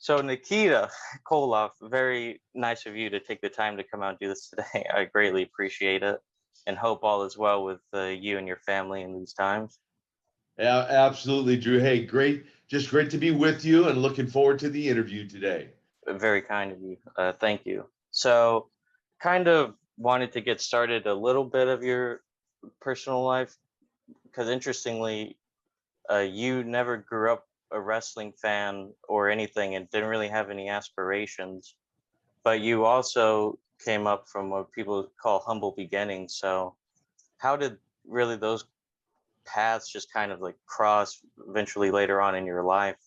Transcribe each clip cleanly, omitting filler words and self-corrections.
So Nikita Koloff, very nice of you to take the time to come out and do this today. I greatly appreciate it, and hope all is well with you and your family in these times. Yeah, absolutely, Drew. Hey, great, just great to be with you and looking forward to the interview today. Very kind of you. Thank you. So, kind of wanted to get started a little bit of your personal life because interestingly, you never grew up a wrestling fan or anything and didn't really have any aspirations, but you also came up from what people call humble beginnings. So, how did really those paths just kind of like cross eventually later on in your life?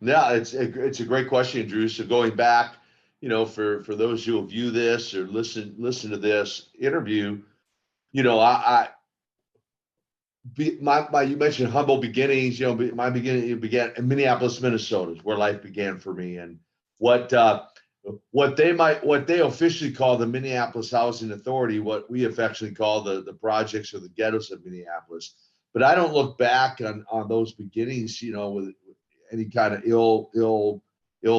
Yeah, it's a great question, Drew. So going back, for those who will view this or listen to this interview, I my you mentioned humble beginnings. My beginning began in Minneapolis, Minnesota, is where life began for me, and what what they officially call the Minneapolis Housing Authority, what we affectionately call the projects or the ghettos of Minneapolis. But I don't look back on those beginnings, with any kind of ill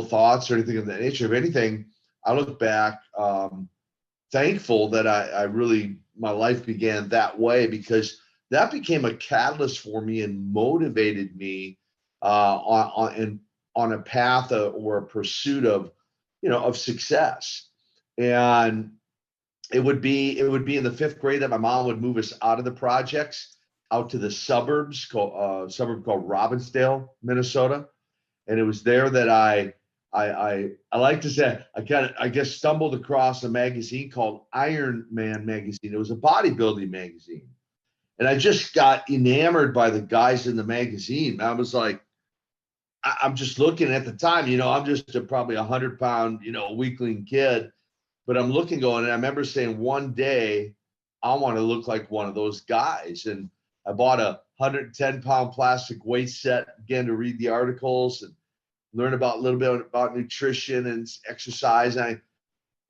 thoughts or anything of that nature. If anything, I look back thankful that I really my life began that way, because that became a catalyst for me and motivated me on a path or a pursuit of of success. And it would be in the fifth grade that my mom would move us out of the projects out to the suburbs called suburb called Robbinsdale, Minnesota. And it was there that I like to say I guess stumbled across a magazine called Iron Man magazine. It was a bodybuilding magazine, and I just got enamored by the guys in the magazine. I was like, I'm just looking at the time, I'm just probably 100-pound, weakling kid, but I'm looking going, and I remember saying one day I want to look like one of those guys. And I bought a 110-pound plastic weight set, began to read the articles and learn about a little bit about nutrition and exercise. And I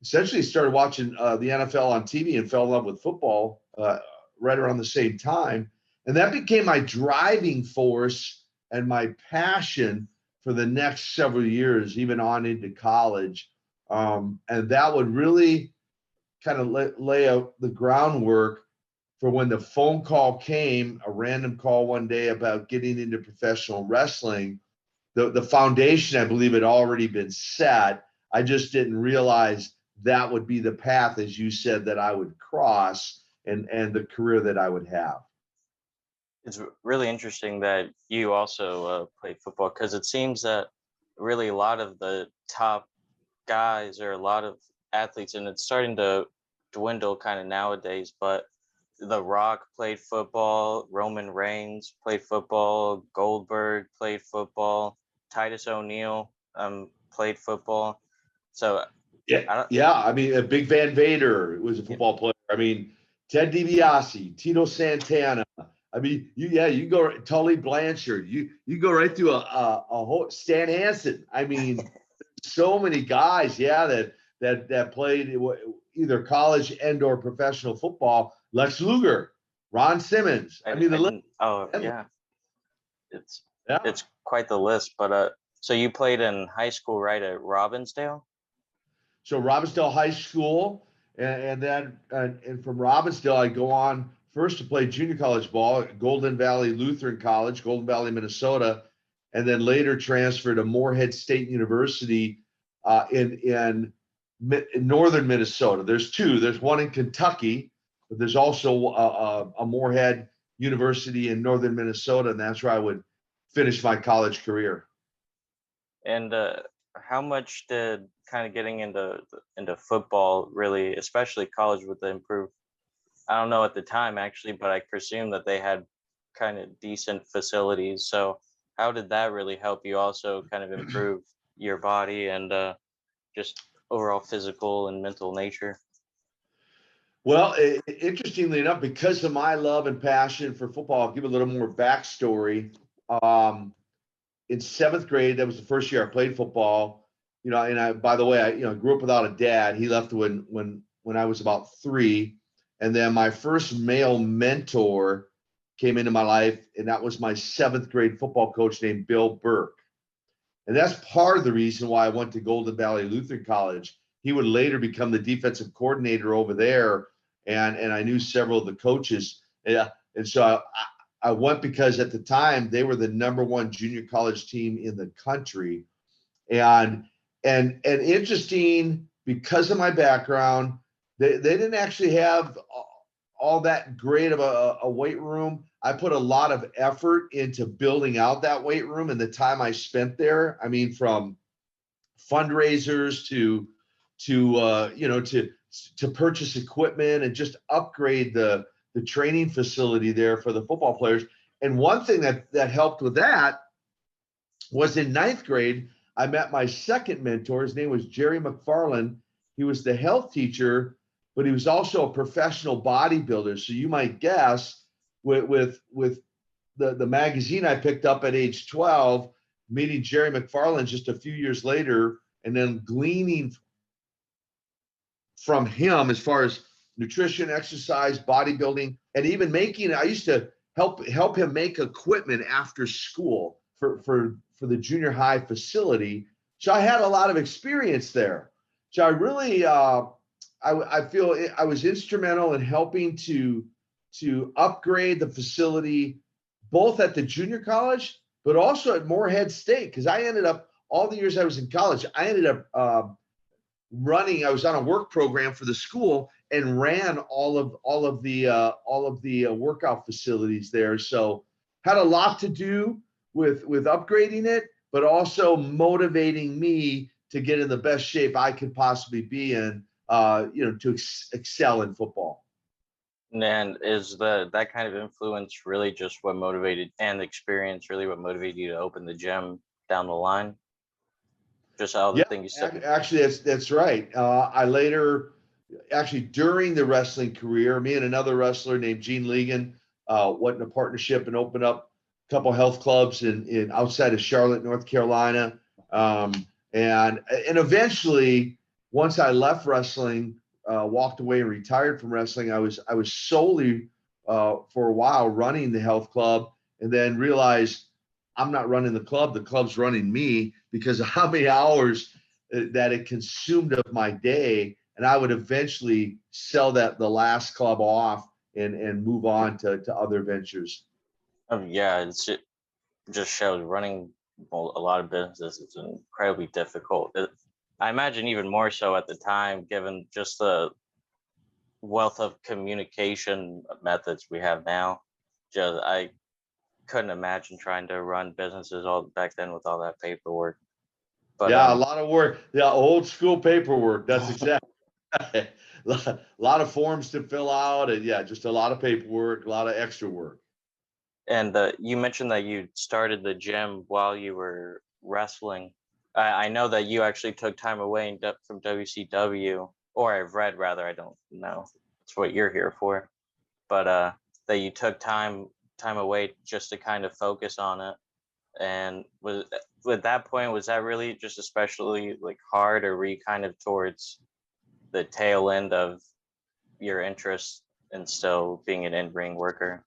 essentially started watching the NFL on TV and fell in love with football right around the same time. And that became my driving force and my passion for the next several years, even on into college. And that would really kind of lay out the groundwork for when the phone call came, a random call one day about getting into professional wrestling. The foundation, I believe, had already been set. I just didn't realize that would be the path, as you said, that I would cross and the career that I would have. It's really interesting that you also played football because it seems that really a lot of the top guys or a lot of athletes, and it's starting to dwindle kind of nowadays, but The Rock played football, Roman Reigns played football, Goldberg played football, Titus O'Neil played football. So Yeah, I don't. yeah. I mean, a Big Van Vader was a football player. I mean, Ted DiBiase, Tito Santana. I mean, you go Tully Blanchard. You go right through a whole Stan Hansen. I mean, so many guys, yeah, that played either college and or professional football. Lex Luger, Ron Simmons. I mean, I the list. didn't. Oh yeah, it's Yeah. it's quite the list. But so you played in high school, right, at Robbinsdale? So Robbinsdale High School, and then and from Robbinsdale, I go on first to play junior college ball at Golden Valley Lutheran College, Golden Valley, Minnesota, and then later transferred to Moorhead State University in northern Minnesota. There's two. There's one in Kentucky, but there's also a Moorhead University in northern Minnesota, and that's where I would finish my college career. And how much did kind of getting into football really, especially college, with the improve? I don't know at the time actually, but I presume that they had kind of decent facilities. So how did that really help you also kind of improve your body and just overall physical and mental nature? Well, interestingly enough, because of my love and passion for football, I'll give a little more backstory. Um, in seventh grade, that was the first year I played football. And by the way, I grew up without a dad. He left when I was about 3, and then my first male mentor came into my life, and that was my seventh grade football coach named Bill Burke. And that's part of the reason why I went to Golden Valley Lutheran College. He would later become the defensive coordinator over there. And I knew several of the coaches. And so I went because at the time they were the #1 junior college team in the country. And interesting, because of my background, they didn't actually have all that great of a weight room. I put a lot of effort into building out that weight room and the time I spent there. I mean, from fundraisers to purchase equipment and just upgrade the training facility there for the football players. And one thing that helped with that was in 9th grade, I met my second mentor. His name was Jerry McFarland. He was the health teacher, but he was also a professional bodybuilder. So you might guess with the magazine I picked up at age 12, meeting Jerry McFarland just a few years later, and then gleaning from him as far as nutrition, exercise, bodybuilding, and even I used to help him make equipment after school for the junior high facility. So I had a lot of experience there. So I really, I feel I was instrumental in helping to upgrade the facility, both at the junior college, but also at Morehead State. Because I ended up, all the years I was in college, I ended up I was on a work program for the school and ran all of the workout facilities there. So had a lot to do with upgrading it, but also motivating me to get in the best shape I could possibly be in, to excel in football. And is that kind of influence really just what motivated, and experience really what motivated you to open the gym down the line? Just all the things you said. Actually, that's right. I later, actually during the wrestling career, me and another wrestler named Gene Legan went in a partnership and opened up a couple health clubs in outside of Charlotte, North Carolina. And eventually, once I left wrestling, walked away and retired from wrestling, I was solely for a while running the health club, and then realized I'm not running the club's running me, because of how many hours that it consumed of my day. And I would eventually sell the last club off and move on to other ventures. Yeah, it just shows running a lot of businesses is incredibly difficult. I imagine even more so at the time, given just the wealth of communication methods we have now. I couldn't imagine trying to run businesses all back then with all that paperwork. But yeah, a lot of work. Yeah, old school paperwork. That's exactly. A lot of forms to fill out, and yeah, just a lot of paperwork, a lot of extra work. And you mentioned that you started the gym while you were wrestling. I know that you actually took time away from WCW, or I've read rather. I don't know. It's what you're here for, but that you took time away just to kind of focus on it. And at that point, was that really just especially like hard, or were you kind of towards the tail end of your interest in still being an in-ring worker?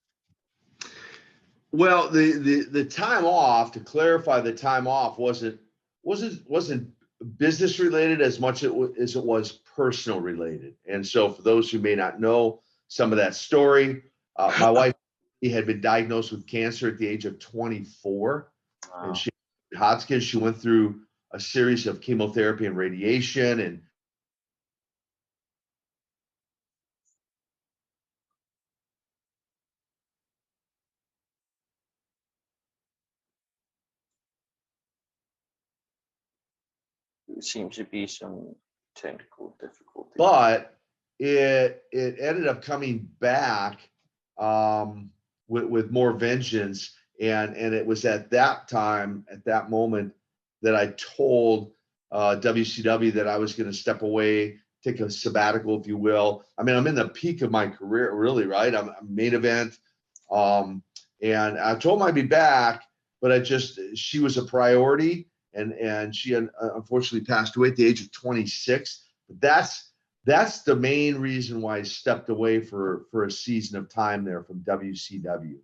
Well, the time off, to clarify, the time off wasn't business related as much as it was personal related. And so for those who may not know some of that story, my wife had been diagnosed with cancer at the age of 24. Wow. And she had Hodgkin's. She went through a series of chemotherapy and radiation, and There seems to be some technical difficulty. But it ended up coming back with more vengeance. And it was at that time, at that moment, that I told WCW that I was going to step away, take a sabbatical, if you will. I mean, I'm in the peak of my career, really, right? I'm main event. And I told him I'd be back, but she was a priority. And she unfortunately passed away at the age of 26. But that's the main reason why I stepped away for a season of time there from WCW.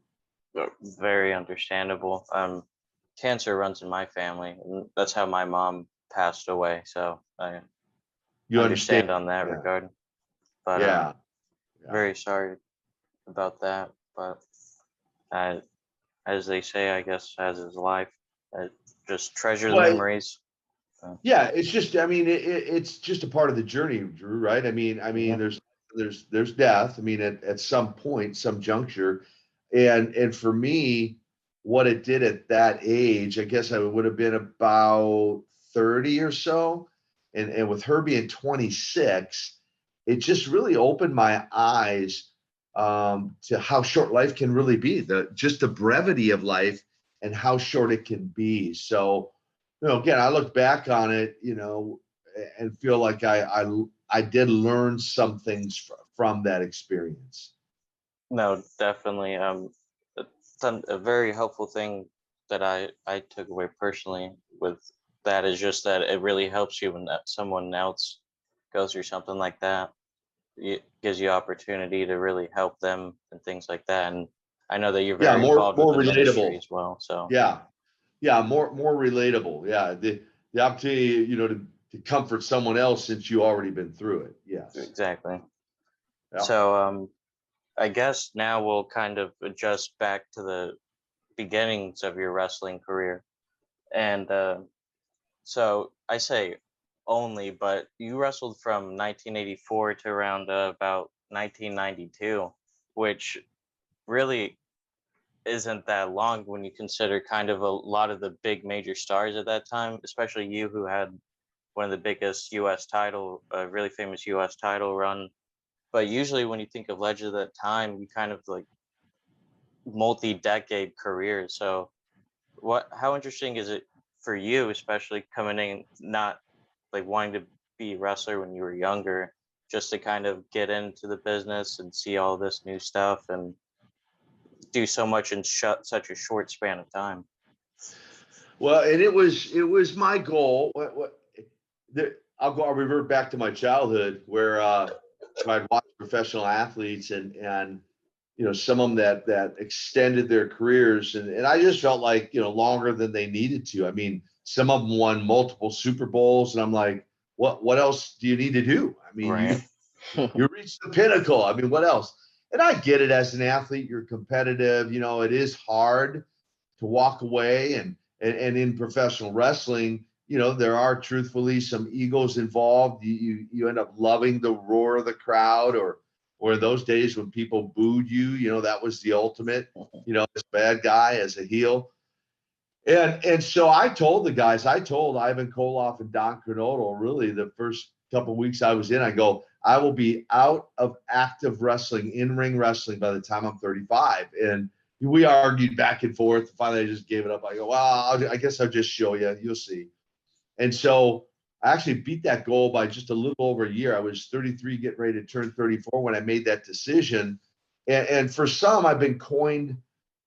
Very understandable. cancer runs in my family, and that's how my mom passed away. So I You understand? understand on that Yeah, regard. But yeah, yeah. very sorry about that. But uh, as they say, I guess as is life, uh, just treasure the Well, memories. yeah, it's just, I mean, it's just a part of the journey, Drew, right? Yeah. there's death. I mean, at some point, some juncture, and for me, what it did at that age, I guess I would have been about 30 or so, and with her being 26, it just really opened my eyes to how short life can really be, the brevity of life and how short it can be. So again, I look back on it, and feel like I did learn some things from that experience. No, definitely. A very helpful thing that I took away personally with that is just that it really helps you when someone else goes through something like that. It gives you opportunity to really help them and things like that. And I know that you're Yeah, very involved with more the ministry relatable. as well. So Yeah, yeah, more relatable. Yeah, the opportunity, to comfort someone else since you already been through it. Yes. exactly. Yeah. So I guess now we'll kind of adjust back to the beginnings of your wrestling career. And so I say only, but you wrestled from 1984 to around about 1992, which really isn't that long when you consider kind of a lot of the big major stars at that time, especially you who had one of the biggest US title, really famous US title run. But usually when you think of legends at that time, you kind of like multi-decade careers. So how interesting is it for you, especially coming in not like wanting to be a wrestler when you were younger, just to kind of get into the business and see all this new stuff and do so much in such a short span of time? Well, and it was my goal. I'll revert back to my childhood where I'd watch professional athletes and some of them that extended their careers, and I just felt like longer than they needed to. I mean, some of them won multiple Super Bowls, and I'm like, what else do you need to do? I mean, Right. you reached the pinnacle. I mean, what else? And I get it, as an athlete, you're competitive. It is hard to walk away, and in professional wrestling, there are truthfully some egos involved. You end up loving the roar of the crowd, or those days when people booed you, that was the ultimate, as bad guy, as a heel. And so I told the guys, I told Ivan Koloff and Don Kernodle, really the first couple of weeks I was in, I go, I will be out of active wrestling, in-ring wrestling, by the time I'm 35. And we argued back and forth. Finally, I just gave it up. I go, well, I guess I'll just show you. You'll see. And so I actually beat that goal by just a little over a year. I was 33, getting ready to turn 34 when I made that decision. And for some, I've been coined,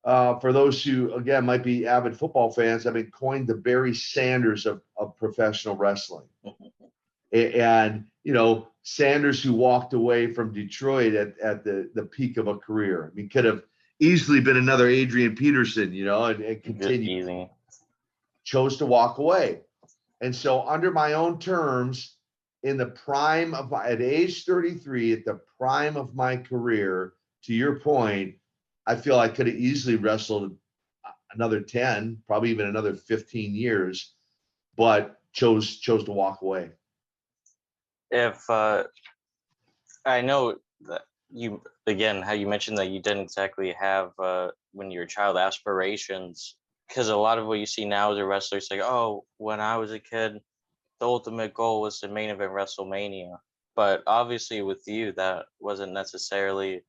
for those who, again, might be avid football fans, I've been coined the Barry Sanders of professional wrestling. And, Sanders, who walked away from Detroit at the peak of a career. I mean, could have easily been another Adrian Peterson, and Just continued, easy. chose to walk away. And so, under my own terms, at age 33, at the prime of my career, to your point, I feel I could have easily wrestled another 10, probably even another 15 years, but chose to walk away. If I know that you, again, how you mentioned that you didn't exactly have when you were a child aspirations, because a lot of what you see now as a wrestler is like, oh, when I was a kid, the ultimate goal was to main event WrestleMania. But obviously, with you, that wasn't necessarily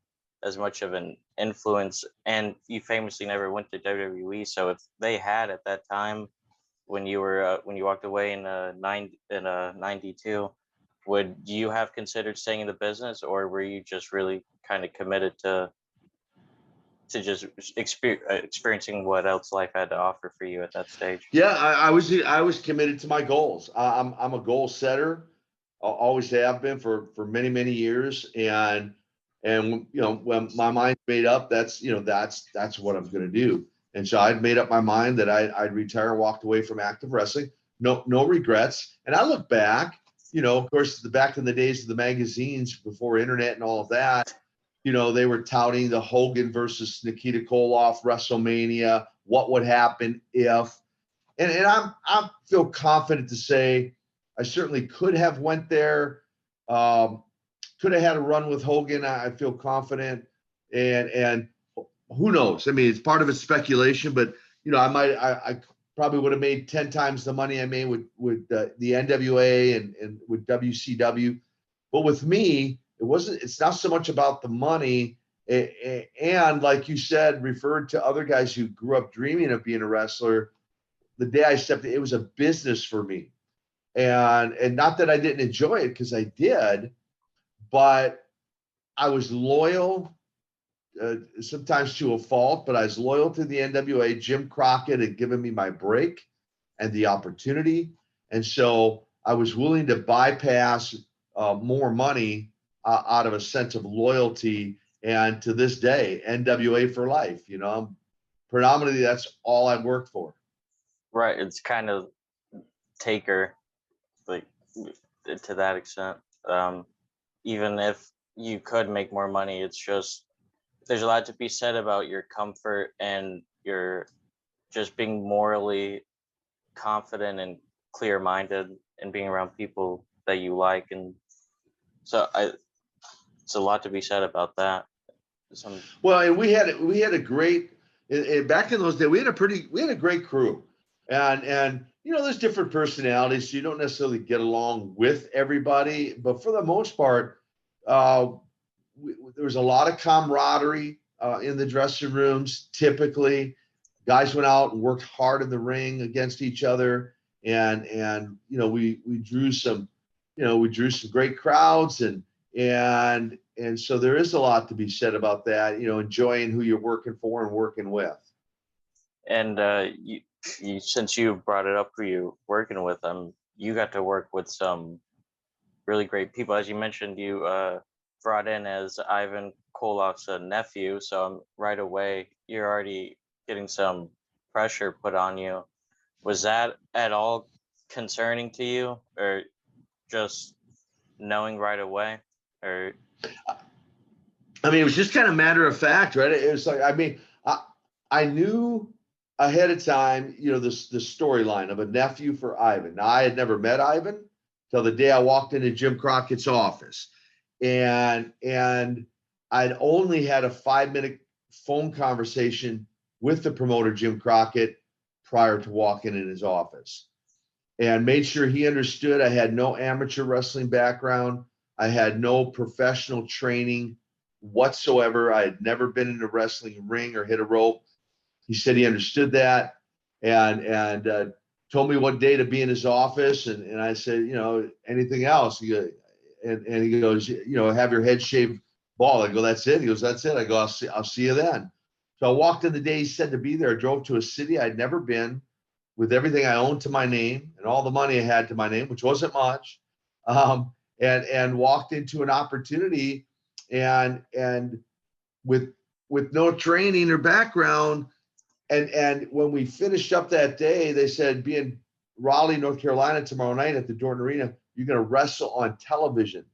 as much of an influence, and you famously never went to WWE. So if they had at that time, when you walked away in '92, would you have considered staying in the business, or were you just really kind of committed to just experiencing what else life had to offer for you at that stage? Yeah, I was committed to my goals. I'm a goal setter. I always have been for many years, and when my mind's made up, that's what I'm going to do. And so I'd made up my mind that I'd retire, walked away from active wrestling. No regrets. And I look back, of course, back in the days of the magazines before internet and all of that, they were touting the Hogan versus Nikita Koloff WrestleMania. What would happen if? And I feel confident to say I certainly could have went there. Could have had a run with Hogan. I feel confident. And who knows? I mean, it's part of it's speculation, but I probably would have made 10 times the money I made with the NWA and with WCW. But with me, it's not so much about the money. And like you said, referred to other guys who grew up dreaming of being a wrestler. The day I stepped in, it was a business for me. And not that I didn't enjoy it, because I did, but I was loyal, sometimes to a fault, but I was loyal to the NWA. Jim Crockett had given me my break and the opportunity. And so I was willing to bypass more money out of a sense of loyalty. And to this day, NWA for life, predominantly that's all I worked for. Right. It's kind of taker, like, to that extent. Even if you could make more money, it's just, there's a lot to be said about your comfort and your just being morally confident and clear-minded and being around people that you like. And so it's a lot to be said about that. Well, and we had a great, back in those days, we had a great crew. And there's different personalities, so you don't necessarily get along with everybody, but for the most part, there was a lot of camaraderie in the dressing rooms. Typically, guys went out and worked hard in the ring against each other, and we drew some great crowds, and so there is a lot to be said about that. Enjoying who you're working for and working with. And you since you brought it up, who you working with, you got to work with some really great people. As you mentioned, you brought in as Ivan Koloff's nephew, so right away you're already getting some pressure put on you. Was that at all concerning to you, or just knowing right away? Or I mean, it was just kind of matter of fact, right? It was like, I mean, I knew ahead of time, the storyline of a nephew for Ivan. Now, I had never met Ivan till the day I walked into Jim Crockett's office, and I'd only had a 5-minute phone conversation with the promoter, Jim Crockett, prior to walking in his office, and made sure he understood I had no amateur wrestling background. I had no professional training whatsoever. I had never been in a wrestling ring or hit a rope. He said he understood that, and told me what day to be in his office. And I said, anything else? And he goes, have your head shaved bald. I go, that's it. He goes, that's it. I go, I'll see you then. So I walked in the day he said to be there. I drove to a city I'd never been, with everything I owned to my name and all the money I had to my name, which wasn't much, and walked into an opportunity, and with no training or background. And when we finished up that day, they said, be in Raleigh, North Carolina tomorrow night at the Dorton Arena. You're going to wrestle on television.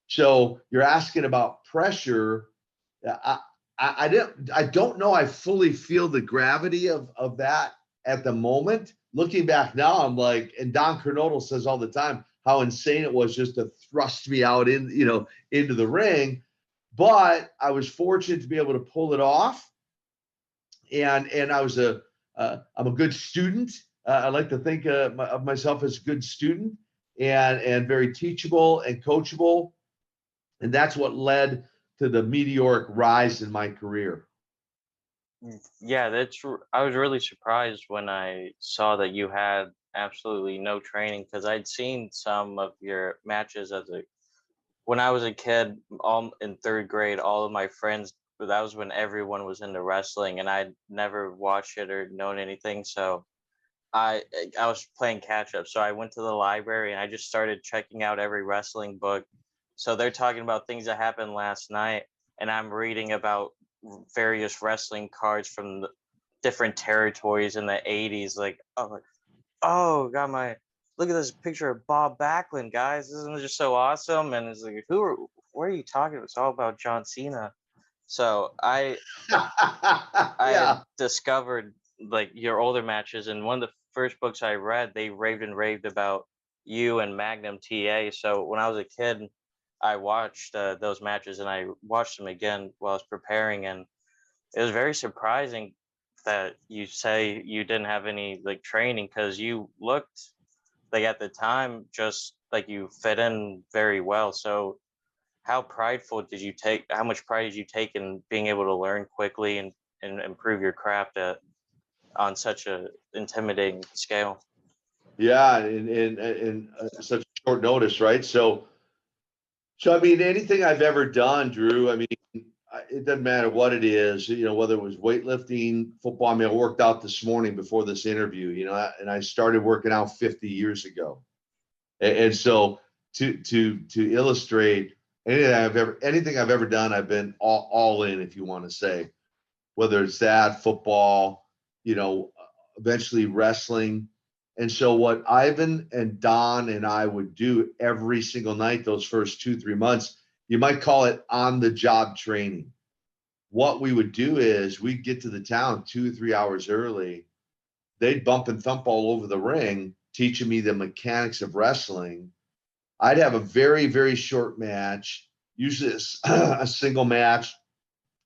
So you're asking about pressure. I don't know. I fully feel the gravity of that at the moment. Looking back now, I'm like, and Don Kernodle says all the time how insane it was just to thrust me out into the ring. But I was fortunate to be able to pull it off. And I'm a good student. I like to think of myself as a good student, and very teachable and coachable. And that's what led to the meteoric rise in my career. yeah, I was really surprised when I saw that you had absolutely no training, because I'd seen some of your matches when I was a kid, all in third grade. All of my friends, that was when everyone was into wrestling, and I'd never watched it or known anything. So I was playing catch up. So I went to the library and I just started checking out every wrestling book. So they're talking about things that happened last night, and I'm reading about various wrestling cards different territories in the 80s. Like, oh, got my, look at this picture of Bob Backlund, guys. Isn't it just so awesome? And it's like, what are you talking about? It's all about John Cena. So I had Yeah. discovered like your older matches, and one of the first books I read, they raved and raved about you and Magnum TA. So when I was a kid, I watched those matches, and I watched them again while I was preparing, and it was very surprising that you say you didn't have any like training, because you looked like at the time just like you fit in very well. So how much pride did you take in being able to learn quickly and improve your craft on such a intimidating scale? Yeah, in such short notice, right? So I mean, anything I've ever done, Drew, I mean, it doesn't matter what it is, whether it was weightlifting, football. I mean, I worked out this morning before this interview, and I started working out 50 years ago. And so to illustrate anything I've ever done, I've been all in, if you want to say, whether it's that football, you know, eventually wrestling. And so what Ivan and Don and I would do every single night those first 2-3 months, you might call it on the job training. What we would do is we'd get to the town 2 or 3 hours early. They'd bump and thump all over the ring, teaching me the mechanics of wrestling. I'd have a very, very short match, usually a single match,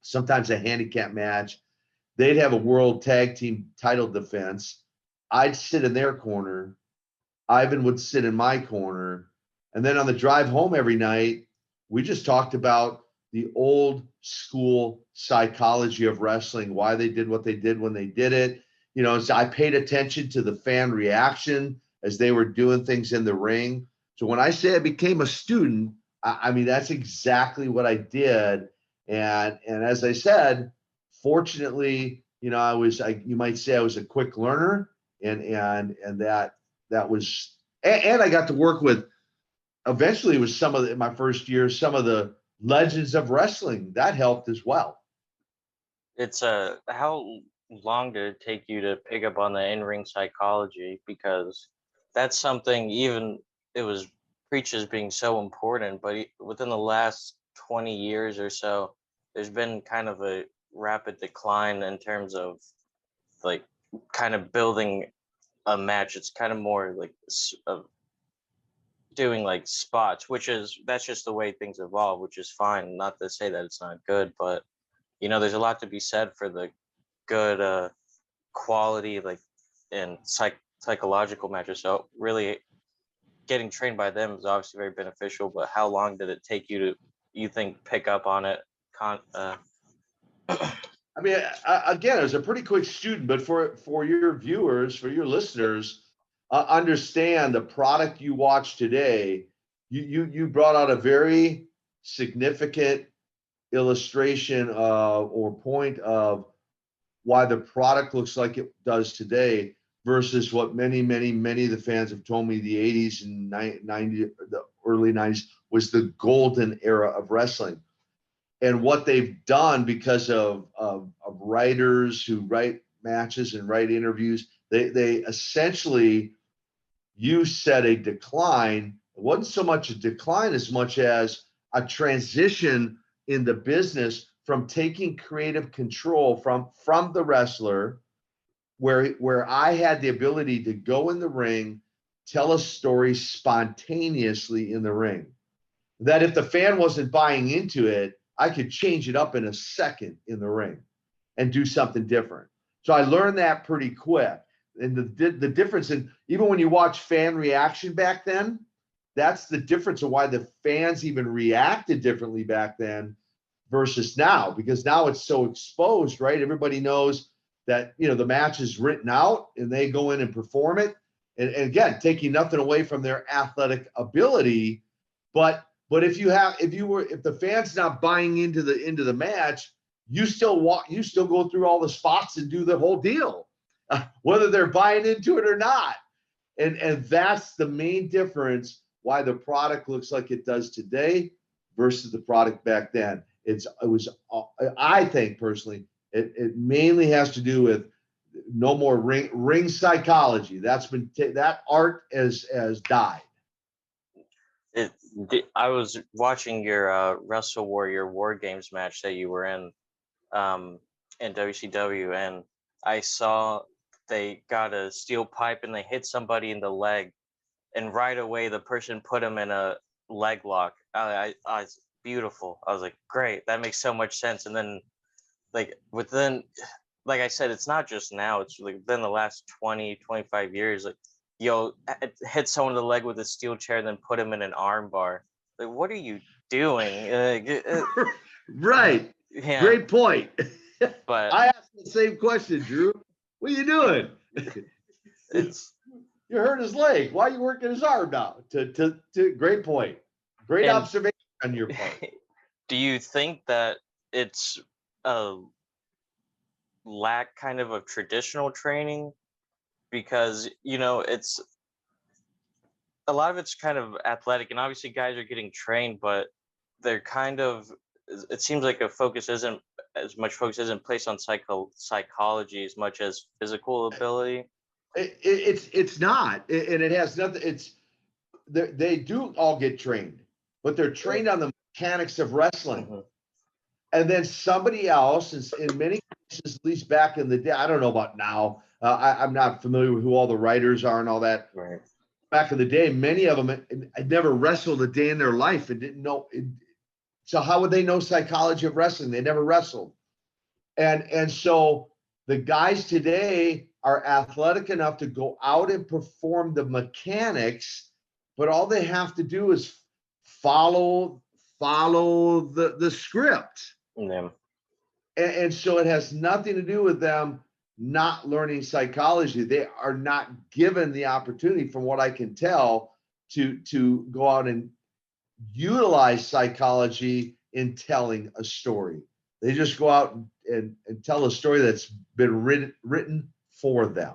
sometimes a handicap match. They'd have a world tag team title defense. I'd sit in their corner. Ivan would sit in my corner. And then on the drive home every night, we just talked about the old school psychology of wrestling, why they did what they did when they did it. So I paid attention to the fan reaction as they were doing things in the ring. So when I say I became a student, I mean, that's exactly what I did. And as I said, fortunately, you might say I was a quick learner, and that was, and I got to work with, eventually with in my first year, some of the legends of wrestling. That helped as well. It's how long did it take you to pick up on the in-ring psychology? Because that's something, even it was preached as being so important, but within the last 20 years or so, there's been kind of a rapid decline in terms of like kind of building a match. It's kind of more like of doing like spots, that's just the way things evolve, which is fine. Not to say that it's not good, but there's a lot to be said for the good quality, like and psychological matches. So really getting trained by them is obviously very beneficial, but how long did it take you to, you think, pick up on it? I mean, again, I was a pretty quick student, but for your viewers, for your listeners, understand the product you watch today. You brought out a very significant illustration or point of why the product looks like it does today versus what many of the fans have told me the 80s and 90, the early 90s was the golden era of wrestling. And what they've done because of writers who write matches and write interviews, they essentially, you said a decline. It wasn't so much a decline as much as a transition in the business from taking creative control from the wrestler, where I had the ability to go in the ring, tell a story spontaneously in the ring. That if the fan wasn't buying into it, I could change it up in a second in the ring and do something different. So I learned that pretty quick. And the difference in, even when you watch fan reaction back then, that's the difference of why the fans even reacted differently back then versus now, because now it's so exposed, right? Everybody knows that, the match is written out and they go in and perform it. And again, taking nothing away from their athletic ability, but if the fans not buying into the match, you still go through all the spots and do the whole deal, whether they're buying into it or not. And that's the main difference why the product looks like it does today versus the product back then. I think personally, it mainly has to do with no more ring psychology. That's been that art has died. I was watching your Wrestle Warrior War Games match that you were in WCW, and I saw they got a steel pipe and they hit somebody in the leg, and right away the person put him in a leg lock. It's beautiful. I was like, great, that makes so much sense. And then, like, within, like I said, it's not just now, it's like within the last 20-25 years, like, hit someone in the leg with a steel chair, then put him in an arm bar. Like, what are you doing? Right. Yeah. Great point. But I asked the same question, Drew. What are you doing? You hurt his leg. Why are you working his arm now? To great point. Great observation on your part. Do you think that it's a lack kind of traditional training? Because, it's a lot of it's kind of athletic, and obviously guys are getting trained, but they're kind of, it seems like focus isn't placed on psychology as much as physical ability. It's not, and it has nothing. They do all get trained, but they're trained on the mechanics of wrestling. Mhm. And then somebody else is, in many cases, at least back in the day, I don't know about now. I'm not familiar with who all the writers are and all that. Right. Back in the day, many of them had never wrestled a day in their life and didn't know. So how would they know psychology of wrestling? They never wrestled. And so the guys today are athletic enough to go out and perform the mechanics, but all they have to do is follow the script. Yeah. And so it has nothing to do with them not learning psychology. They are not given the opportunity, from what I can tell, to go out and utilize psychology in telling a story. They just go out and tell a story that's been written for them.